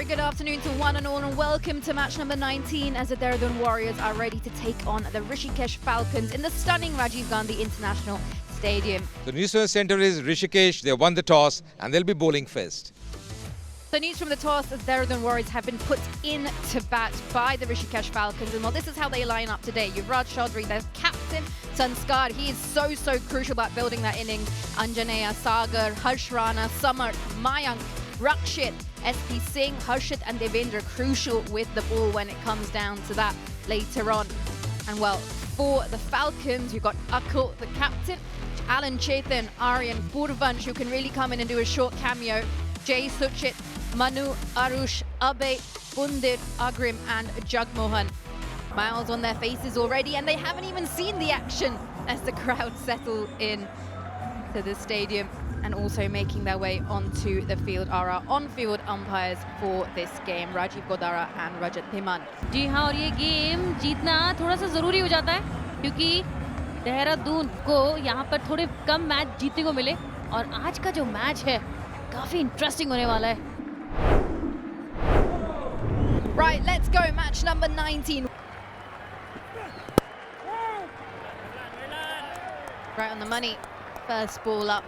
Very good afternoon to one and all, and welcome to match number 19 as the Dehradun Warriors are ready to take on the Rishikesh Falcons in the stunning Rajiv Gandhi International Stadium. The news from the centre is Rishikesh. They won the toss and they'll be bowling first. So news from the toss as Dehradun Warriors have been put in to bat by the Rishikesh Falcons, and well, this is how they line up today. Yuvraj Chaudhary, their captain. Sanskar, he is so crucial about building that innings. Anjaneya, Sagar, Harsh Rana, Samar, Mayank, Rakshit, SP Singh, Harshit and Devendra crucial with the ball when it comes down to that later on. And well, for the Falcons, you've got Akul, the captain, Alan Chetan, Aryan, Purvansh, who can really come in and do a short cameo, Jay Suchit, Manu, Arush, Abhay, Bundir, Agrim and Jagmohan. Smiles on their faces already, and they haven't even seen the action as the crowd settle in to the stadium, and also making their way onto the field are our on-field umpires for this game, Rajiv Godara and Rajat Dhiman. जी हाँ, और ये game जीतना थोड़ा सा ज़रूरी हो जाता है क्योंकि देहरादून को यहाँ पर थोड़े कम मैच जीतने को मिले, और आज का जो मैच है काफ़ी इंटरेस्टिंग होने वाला है. Right, let's go, match number 19. Right on the money, first ball up.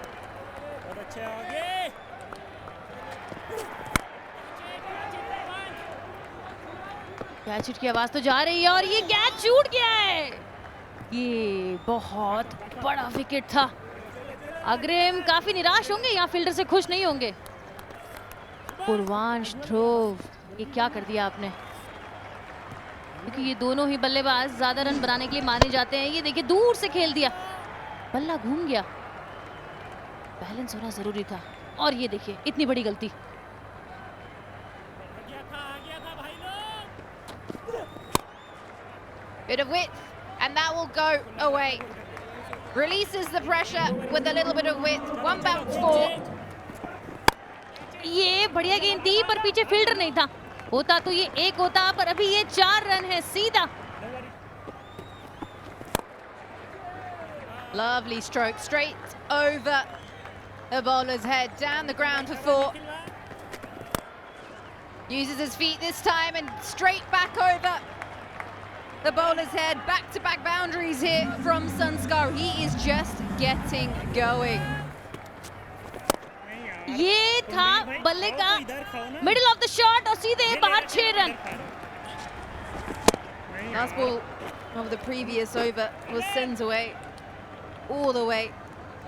Catch की आवाज तो जा रही है और ये कैच छूट गया है. ये बहुत बड़ा विकेट था. अग्रिम काफी निराश होंगे, यहाँ फील्डर से खुश नहीं होंगे. पूर्वांश, ध्रुव, ये क्या कर दिया आपने? क्योंकि ये दोनों ही बल्लेबाज ज्यादा रन बनाने के लिए माने जाते हैं. ये देखिए दूर से खेल दिया, बल्ला घूम गया. बैलेंस होना जरूरी था, और ये देखिए इतनी बड़ी गलती. Bit of width, and that will go away. Releases the pressure with a little bit of width. One bounce four. ये बढ़िया गेंद थी, पर पीछे फील्डर नहीं था. होता तो ये एक होता, पर अभी ये 4 रन है सीधा. Lovely stroke, straight over the bowler's head, down the ground for 4. Uses his feet this time and straight back over the bowler's head. Back-to-back boundaries here from Sanskar. He is just getting going. ये था बल्ले का middle of the shot और सीधे बाहर 6 run. Last ball of the previous over was sent away all the way.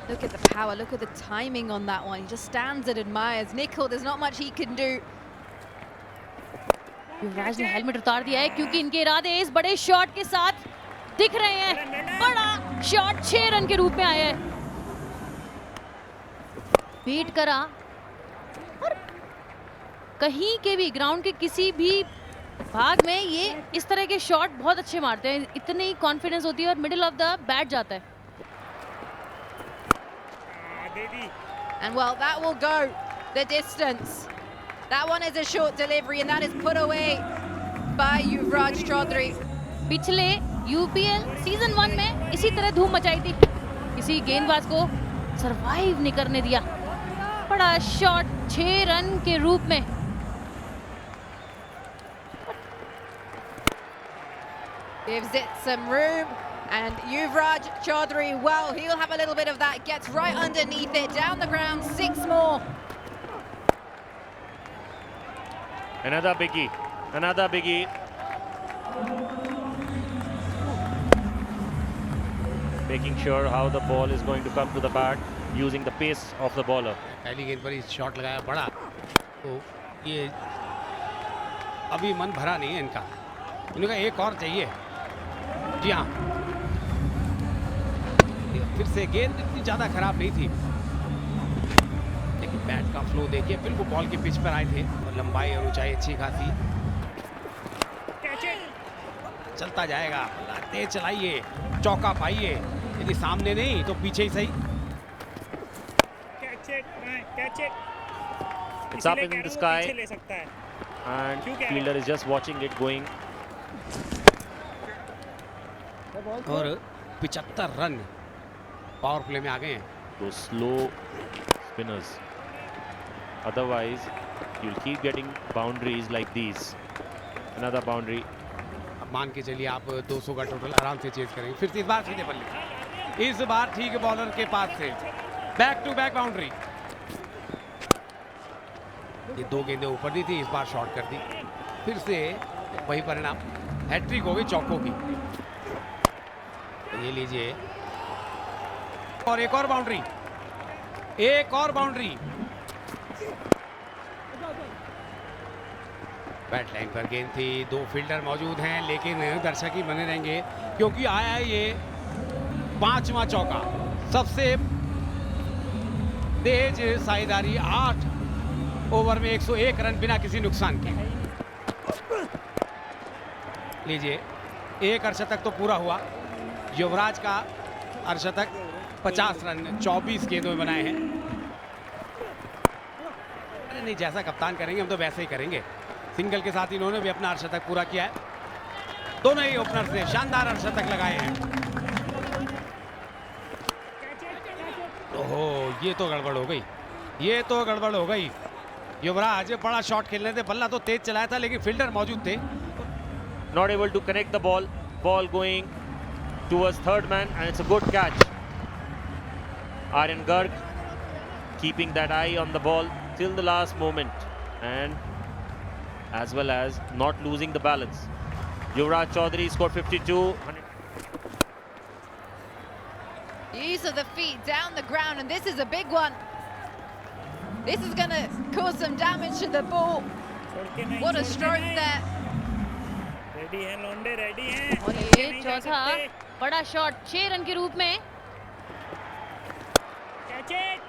Look at the power, look at the timing on that one. He just stands and admires. Nikhil, there's not much he can do. युवराज ने helmet उतार दिया है क्योंकि इनके इरादे इस बड़े shot के साथ दिख रहे हैं. बड़ा शॉट 6 रन के रूप में आया है. बीट करा, और कहीं के भी ग्राउंड के किसी भी भाग में ये इस तरह के शॉट बहुत अच्छे मारते हैं. इतनी कॉन्फिडेंस होती है और मिडिल ऑफ द बैट जाता है. And well, that will go the distance. That one is a short delivery, and that is put away by Yuvraj Chaudhary. पिछले यूपीएल सीजन 1 में इसी तरह धूम मचाई थी. किसी गेंदबाज को सरवाइव नहीं करने दिया. बड़ा शॉट 6 रन के रूप में. Gives it some room, and Yuvraj Chaudhary, well, he'll have a little bit of that. Gets right underneath it, down the ground, 6 more. Another biggie, another biggie. Making sure how the ball is going to come to the bat, using the pace of the bowler. पहली गेंद पर ही shot लगाया बड़ा, तो ये अभी मन भरा नहीं है इनका. इनका एक और चाहिए. जी हाँ, फिर से गेंद इतनी ज़्यादा खराब नहीं थी, लेकिन बैट का फ्लो देखिए, बिल्कुल बॉल के पिच पर आए थे, और लंबाई और ऊंचाई अच्छी खासी. चलता जाएगा, तेज चलाइए, चौका पाइए. यदि सामने नहीं तो पीछे ही सही. It's up in the sky, and fielder is just watching it going. और 75 रन पावर प्ले में आ गए हैं. Those slow spinners. Otherwise, you'll keep getting boundaries like these. Another boundary. अब मान के चलिए आप 200 का टोटल आराम से चेज करेंगे। फिर से इस बार सीधे बल्ले, इस बार ठीक बॉलर के पास से बैक टू बैक बाउंड्री। ये 2 गेंदें ऊपर दी थी, इस बार शॉर्ट कर दी। फिर से वही परिणाम, हैट्रिक हो गई चौकों की। ये लीजिए, और एक और बाउंड्री, एक और बाउंड्री। बैट लाइन पर गेंद थी, 2 फील्डर मौजूद हैं, लेकिन दर्शक ही बने रहेंगे क्योंकि आया है ये 5वां चौका। सबसे तेज साझेदारी, 8 ओवर में 101 रन बिना किसी नुकसान के। लीजिए, एक अर्धशतक तो पूरा हुआ। युवराज का अर्धशतक 50 रन 24 गेंदों में बनाए हैं। अरे नहीं, जैसा कप्तान करेंगे हम तो वैसे ही करेंगे। सिंगल के साथ इन्होंने भी अपना अर्धशतक पूरा किया है। दोनों ही ओपनर से शानदार अर्धशतक लगाए हैं। ओहो, ये तो गड़बड़ हो गई, ये तो गड़बड़ हो गई। युवराज बड़ा शॉट खेलने थे, बल्ला तो तेज चलाया था, लेकिन फील्डर मौजूद थे। Not able to connect the ball. Ball going towards third man, and it's a good catch. Aryan Garg keeping that eye on the ball till the last moment, and as well as not losing the balance. Yuvraj Chaudhary scored 52. Use of the feet down the ground, and this is a big one. This is going to cause some damage to the ball. What a stroke there. Ready हैं लोंडे, ready हैं। और ये चौथा बड़ा shot 6 run के रूप में। Catch it.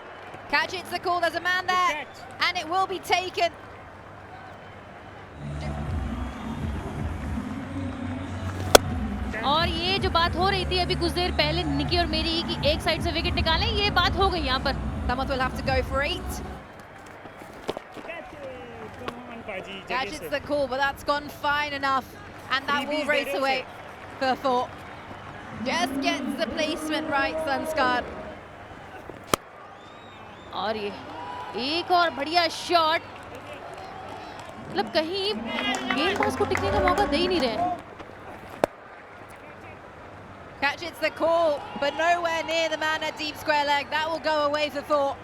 Catch it's the call, there's a man there, and it will be taken. और ये जो बात हो रही थी अभी कुछ देर पहले निकी और मेरी की एक साइड से विकेट निकालें, ये बात हो गई यहाँ पर। Samat will have to go for 8. Catch it. Come on, Paji. Catch जल्दी it's से। the call, but that's gone fine enough. And that will Freebies race दे रहे away उसे। for 4. Just gets the placement right, Sanskar. और ये एक और बढ़िया shot, मतलब कहीं गेंदबाज को टिकने का मौका दे ही नहीं रहे। Catch it's the call, but nowhere near the man at deep square leg. That will go away for 4.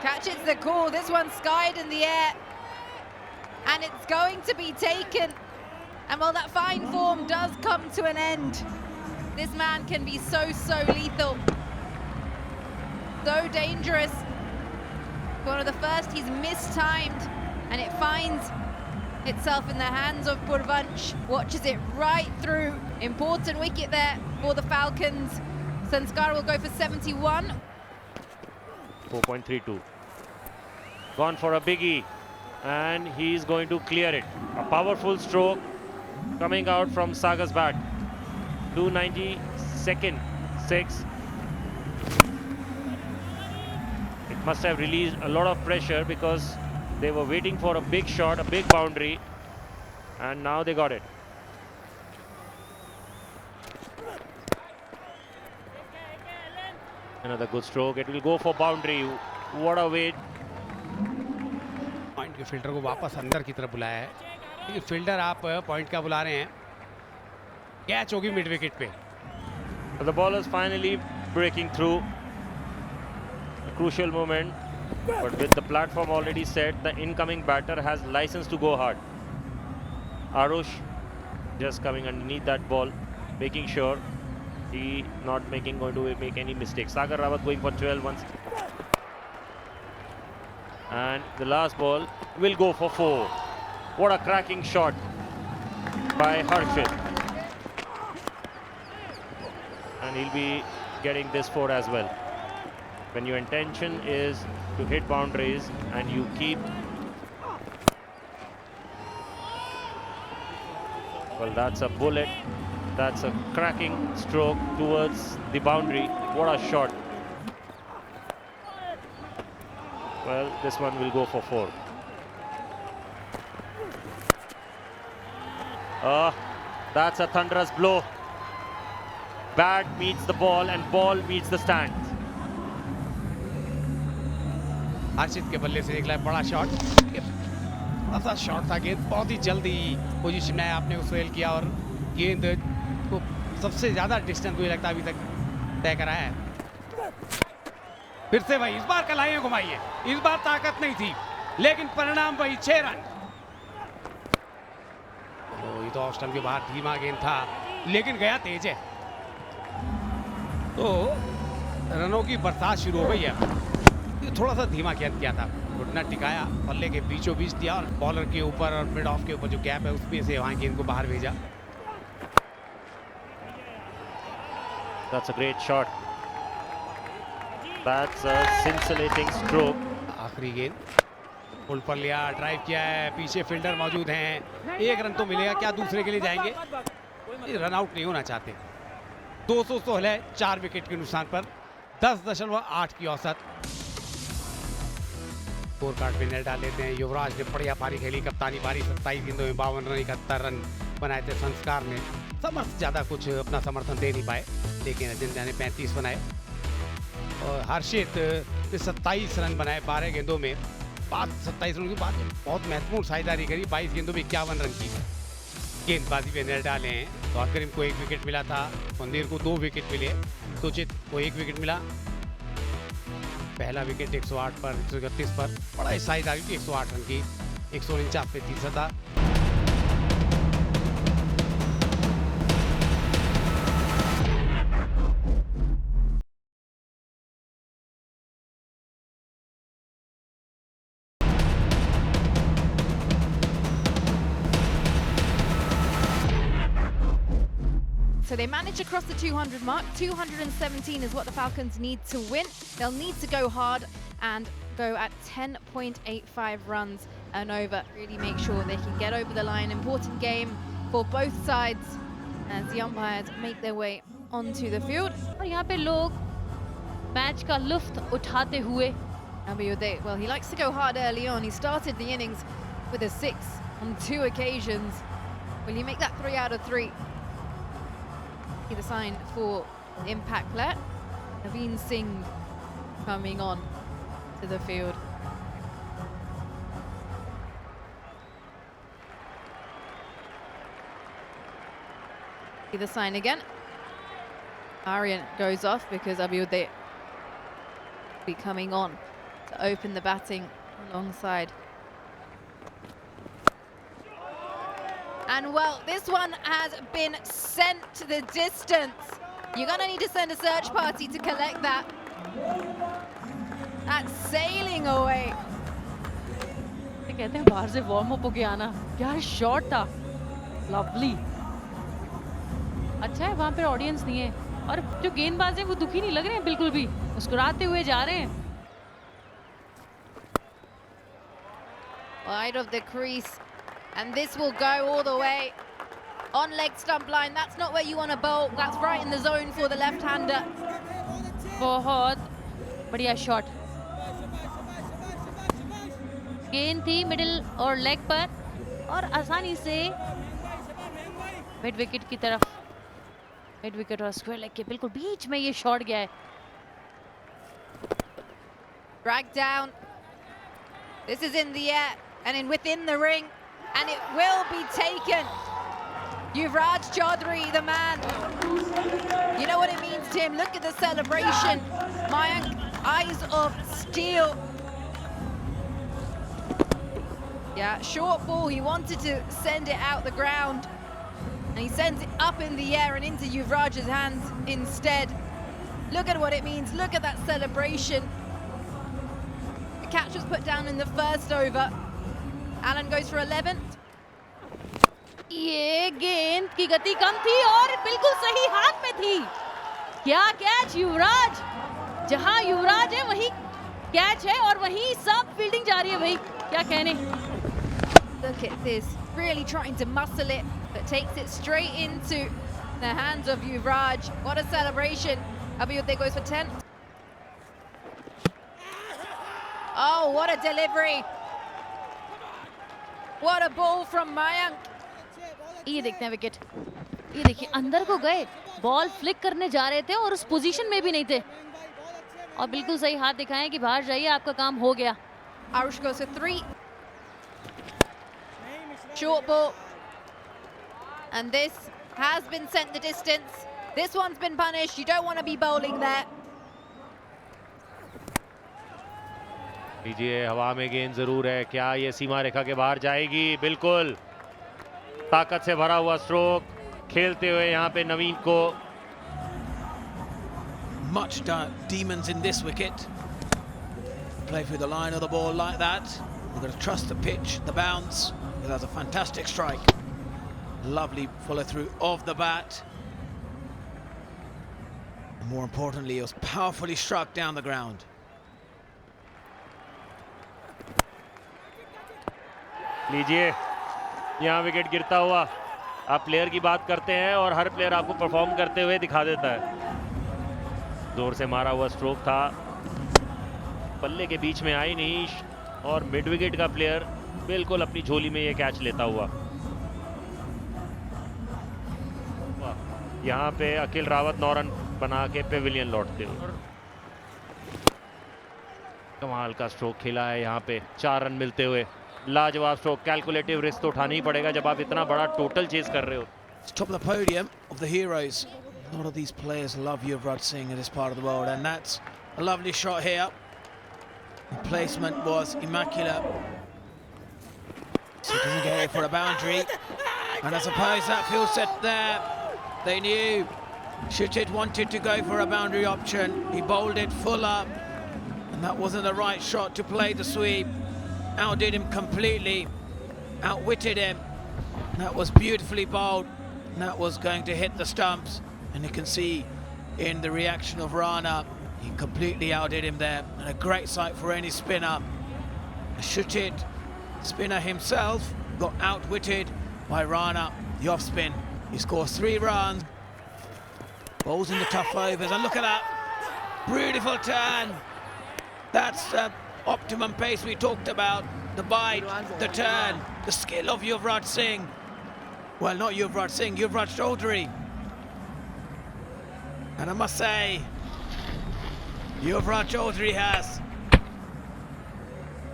Catch it's the call. This one skied in the air. And it's going to be taken. And while that fine form does come to an end, this man can be so lethal. So dangerous. One of the first, he's mistimed, and it finds itself in the hands of Purvanch. Watches it right through. Important wicket there for the Falcons. Sanskar will go for 71. 4.32. Gone for a biggie, and he's going to clear it. A powerful stroke coming out from Sagar's bat. 292nd 6. It must have released a lot of pressure because they were waiting for a big shot, a big boundary, and now they got it. Another good stroke. It will go for boundary. What a wait. Point के fielder को वापस अंदर की तरफ बुलाया है, लेकिन fielder आप पॉइंट का बुला रहे हैं। कैच होगी मिड विकेट पे। The ball is finally breaking through. A crucial moment, but with the platform already set, the incoming batter has license to go hard. Arush just coming underneath that ball, making sure he not going to make any mistakes. Sagar Rawat going for 12 once. And the last ball will go for 4. What a cracking shot by Harshit. And he'll be getting this 4 as well. When your intention is to hit boundaries and you keep, well, that's a bullet, that's a cracking stroke towards the boundary. What a shot. Well, this one will go for 4. That's a thunderous blow. Bat meets the ball and ball meets the stand. हर्षित के बल्ले से निकला बड़ा shot, थोड़ा सा shot था, गेंद बहुत ही जल्दी पोजीशन में आपने उस फेल किया और गेंद को सबसे ज्यादा डिस्टेंस मुझे लगता है अभी तक तय कराया है। फिर से वही, इस बार कलाइयां घुमाई है, इस बार ताकत नहीं थी लेकिन परिणाम वही 6 रन। ये तो ऑफ स्टंप के बाहर धीमा गेंद था लेकिन गया तेज है, तो रनों की बरसात शुरू हो गई है। थोड़ा सा धीमा गेंद किया था, घुटना टिकाया, पल्ले के बीचों बीच दिया और बॉलर के ऊपर और मिड ऑफ के ऊपर जो गैप है उसमें से वहां गेंद को बाहर भेजा। That's a great shot. That's a scintillating stroke. आखिरी गेंद पुल पर लिया, ड्राइव किया है, पीछे फील्डर मौजूद हैं, 1 रन तो मिलेगा, क्या दूसरे के लिए जाएंगे? रन आउट नहीं होना चाहते। 216 है 4 विकेट के नुकसान पर, 10.8 की औसत। स्कोर कार्ड पे नजर डाल लेते हैं। युवराज ने बढ़िया पारी खेली, कप्तानी पारी, 27 गेंदों में 52 रन, 71 रन बनाए थे। संस्कार ने समर्थ ज्यादा कुछ अपना समर्थन दे नहीं पाए, लेकिन अजिंक्य ने 35 बनाए और हर्षित ने 27 रन बनाए 12 गेंदों में। 27 रन के बाद बहुत महत्वपूर्ण साझेदारी करी, 22 गेंदों में 51 रन की गेंदबाजी पे नजर डाले हैं। तो अकरम को 1 विकेट मिला था, मंदिर को 2 विकेट मिले, सुचित को 1 विकेट मिला। पहला विकेट 108 पर, 131 पर, बड़ा साझेदारी थी 108 रन की, 149 पे 30 था। So they managed to cross the 200 mark. 217 is what the Falcons need to win. They'll need to go hard and go at 10.85 runs and over. Really make sure they can get over the line. Important game for both sides as the umpires make their way onto the field. और यहाँ पे लोग match का लुत्फ उठाते हुए, Well, he likes to go hard early on. He started the innings with a 6 on 2 occasions. Will he make that 3 out of 3? The sign for the impact player. Naveen Singh coming on to the field. See the sign again. Aryan goes off because Abiude will be coming on to open the batting alongside. And well, this one has been sent to the distance. You're gonna need to send a search party to collect that. That's sailing away. कहते हैं बाहर से warm up होके आना, क्या shot था, lovely. अच्छा है वहाँ पे ऑडियंस नहीं है और जो गेंदबाज हैं वो दुखी नहीं लग रहे हैं बिल्कुल भी, मुस्कुराते हुए जा रहे हैं। Wide of the crease. And this will go all the way on leg stump line. That's not where you want to bowl. That's right in the zone for the left-hander. बहुत बढ़िया शॉट, गेंद थी middle और leg पर और आसानी से mid wicket की तरफ, मिड विकेट और स्क्वायर लेग के बिल्कुल बीच में ये शॉट गया है। Drag down. This is in the air and within the ring. And it will be taken. Yuvraj Chaudhary, the man. You know what it means, Tim? Look at the celebration. Mayank, eyes of steel. Yeah, short ball. He wanted to send it out the ground. And he sends it up in the air and into Yuvraj's hands instead. Look at what it means. Look at that celebration. The catch was put down in the first over. Alan goes for 11. ये गेंद की गति कम थी और बिल्कुल सही हाथ में थी। क्या कैच युवराज, जहां युवराज है वहीं कैच है और वहीं सब फील्डिंग जा रही है भाई, क्या कहने। Look at this, really trying to muscle it, but takes it straight into the hands of Yuvraj. What a celebration. Abhyuday goes for 10. Oh, what a delivery. What a ball from Mayank. ये देखते हैं wicket, ये देखिए अंदर को गए, ball flick करने जा रहे थे और उस पोजीशन में भी नहीं थे। और बिल्कुल सही हाथ दिखाएं कि बाहर जाइए, आपका काम हो गया। Arush goes for 3. Short ball. And this has been sent the distance. This one's been punished. You don't want to be bowling there. लीजिए, हवा में गेंद जरूर है, क्या ये सीमा रेखा के बाहर जाएगी? बिल्कुल, ताकत से भरा हुआ स्ट्रोक खेलते हुए यहाँ पे नवीन को। Much demons in this wicket. Play through the line of the ball like that. You've got to trust the pitch, the bounce. That's a fantastic strike. Lovely follow through of the bat. And more importantly, it was powerfully struck down the ground. लीजिए, यहाँ wicket गिरता हुआ। आप player की बात करते हैं और हर प्लेयर आपको परफॉर्म करते हुए दिखा देता है। जोर से मारा हुआ स्ट्रोक था, पल्ले के बीच में आई नहीं और मिड विकेट का प्लेयर बिल्कुल अपनी झोली में ये कैच लेता हुआ। यहाँ पे अखिल रावत 9 रन बना के पेविलियन लौटते हुए। कमाल का स्ट्रोक खेला है यहाँ पे, 4 रन मिलते हुए। लाजवाब स्ट्रोक, कैलकुलेटिव रिस्क तो उठाना ही पड़ेगा जब आप इतना बड़ा टोटल चेस कर रहे हो। Top of the podium of the heroes. A lot of these players love Yuvraj Singh in this part of the world, and that's a lovely shot here. The placement was immaculate. So he doesn't get it for a boundary, and I suppose that field set there. They knew Shuchit wanted to go for a boundary option. He bowled it full up, and that wasn't the right shot to play the sweep. Outdid him completely, outwitted him. That was beautifully bowled. That was going to hit the stumps, and you can see in the reaction of Rana, he completely outdid him there, and a great sight for any spinner. Shuchit, spinner himself, got outwitted by Rana, the off spin. He scores 3 runs, bowls in the tough overs, and look at that, beautiful turn. That's the optimum pace we talked about, the bite, the turn, the skill of Yuvraj Singh. Well, not Yuvraj Singh, Yuvraj Chaudhary. And I must say, Yuvraj Chaudhary has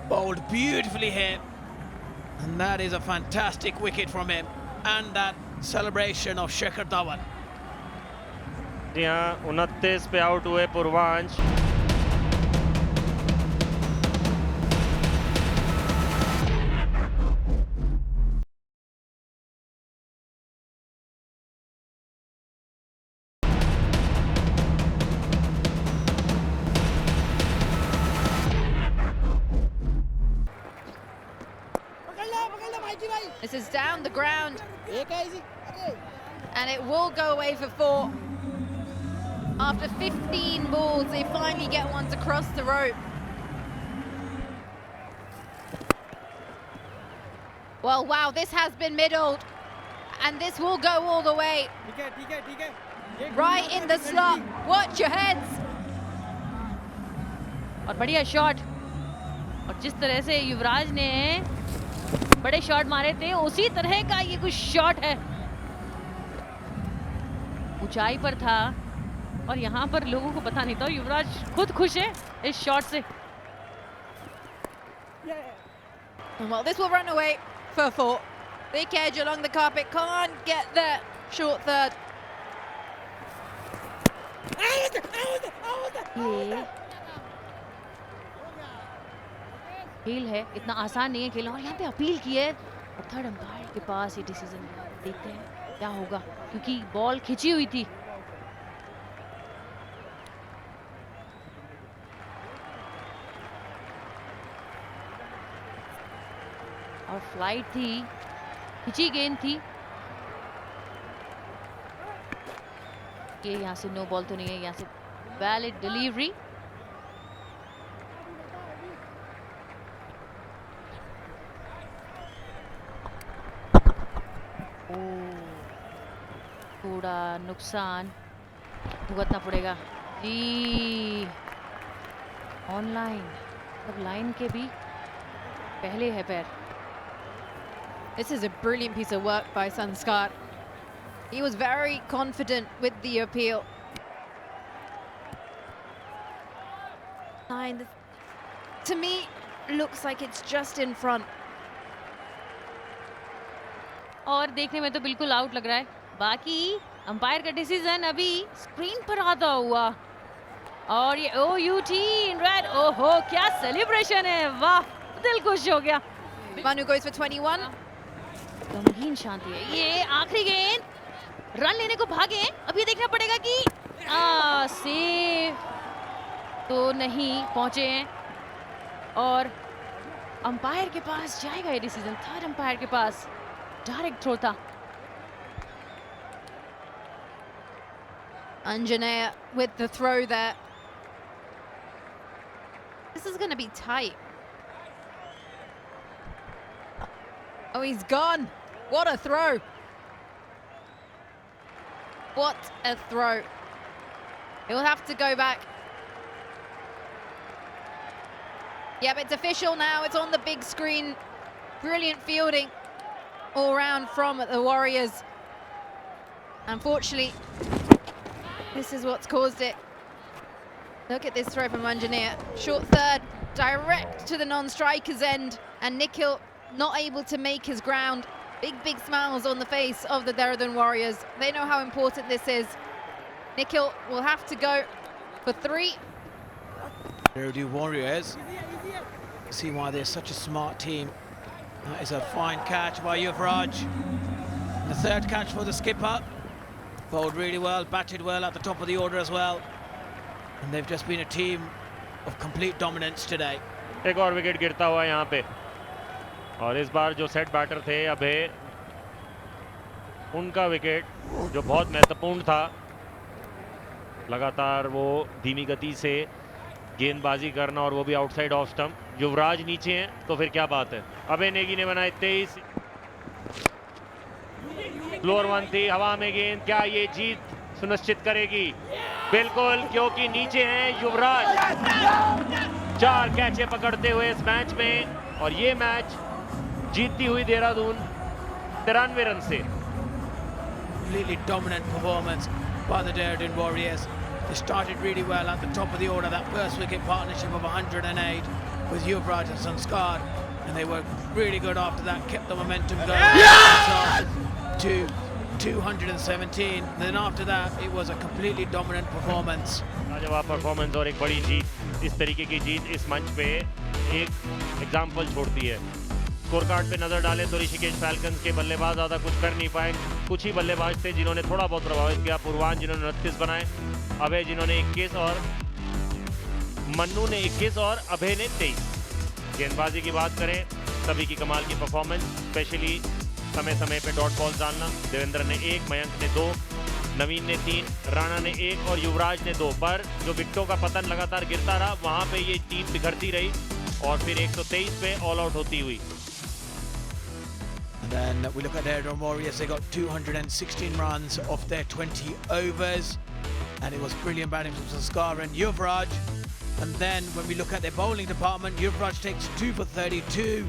bowled beautifully here. And that is a fantastic wicket from him. And that celebration of Shikhar Dhawan. जी हाँ, 29 पे out हुए Purvansh. This is down the ground. And it will go away for 4. After 15 balls, they finally get one to cross the rope. Well, wow, this has been middled. And this will go all the way. Right in the slot. Watch your heads. और बढ़िया shot, और जिस तरह से युवराज ने बड़े shot मारे थे, उसी तरह का ये कुछ शॉट है। ऊंचाई पर था और यहाँ पर लोगों को पता नहीं था। युवराज खुद खुश है इस शॉट से। Well, this will run away for 4. Big edge along the carpet, can't get there. Short third. ये खेल है, इतना आसान नहीं है खेलना। और यहाँ पे अपील की है और थर्ड अंपायर के पास ये डिसीजन है। देखते हैं क्या होगा, क्योंकि बॉल खिंची हुई थी। और फ्लाइट थी, खिंची गेंद थी। ये यहाँ से नो बॉल तो नहीं है, यहाँ से वैलिड डिलीवरी। थोड़ा नुकसान भुगतना पड़ेगा जी। ऑनलाइन, अब लाइन के भी पहले है पैर। This is a brilliant piece of work by Sanskar. He was very confident with the appeal. line. To me, looks like it's just in front. और देखने में तो बिल्कुल आउट लग रहा है, बाकी अंपायर का डिसीजन अभी स्क्रीन पर आता हुआ। और ये OUT इन रेड, ओहो क्या सेलिब्रेशन है, वाह दिल खुश हो गया। Manu goes for 21. गमगीन शांति है। ये आखिरी गेंद, रन लेने को भागे, अब ये देखना पड़ेगा कि सेव तो नहीं पहुंचे हैं और अंपायर के पास जाएगा ये डिसीजन, थर्ड अंपायर के पास डायरेक्ट थ्रो था। Anjanea with the throw there. This is going to be tight. Oh, he's gone. What a throw. What a throw. He'll have to go back. Yep, it's official now. It's on the big screen. Brilliant fielding all round from the Warriors. Unfortunately, this is what's caused it. Look at this throw from Anjanea. Short third, direct to the non-striker's end. And Nikhil not able to make his ground. Big smiles on the face of the Dehradun Warriors. They know how important this is. Nikhil will have to go for 3. Dehradun Warriors. See why they're such a smart team. That is a fine catch by Yuvraj. The third catch for the skipper. Bowled really well, batted well at the top of the order as well. And they've just been a team of complete dominance today. एक और wicket गिरता हुआ यहाँ पे, और इस बार जो set batter थे अभय, उनका विकेट जो बहुत महत्वपूर्ण था, लगातार वो धीमी गति से गेंदबाजी करना और वो भी आउटसाइड ऑफ स्टंप। युवराज नीचे हैं तो फिर क्या बात है। अभय नेगी ने बनाए 23। फ्लोर 1 थी, हवा में गेंद, क्या ये जीत सुनिश्चित करेगी? बिल्कुल, क्योंकि नीचे हैं युवराज। 4 कैचे पकड़ते हुए इस मैच में, और ये मैच जीतती हुई देहरादून 93 रन से। Completely dominant performance by the Dehradun Warriors. They started really well at the top of the order, that first wicket partnership of 108 with Yuvraj and Sanskar, and they were really good after that, kept the momentum going to 217. Then after that, it was a completely dominant performance. लाजवाब performance और एक बड़ी जीत, इस तरीके की जीत इस मंच पे एक एग्जाम्पल छोड़ती है। स्कोर कार्ड पे नजर डालें तो ऋषिकेश फैल्कन्स के बल्लेबाज ज़्यादा कुछ कर नहीं पाए। कुछ ही बल्लेबाज थे जिन्होंने थोड़ा बहुत प्रभावित किया। पूर्वान जिन्होंने 29 बनाए, अभय जिन्होंने 21 और मन्नू ने 21 और अभय ने 23। गेंदबाजी की बात करें, सभी की कमाल की परफॉर्मेंस, स्पेशली समय समय पे डॉट बॉल डालना। देवेंद्र ने 1, मयंक ने 2, नवीन ने 3, राणा ने 1 और युवराज ने 2। पर जो विकेटों का पतन लगातार गिरता रहा, वहां पे ये टीम बिखरती रही और फिर 123 पे ऑल आउट होती हुई। And then we look at Dehradun Warriors. They got 216 runs off their 20 overs, and it was brilliant batting from Sanskar and Yuvraj. And then when we look at their bowling department, Yuvraj takes 2 for 32.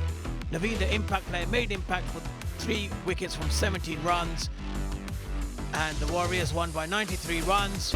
Naveen, the impact player, made impact for 3 wickets from 17 runs, and the Warriors won by 93 runs.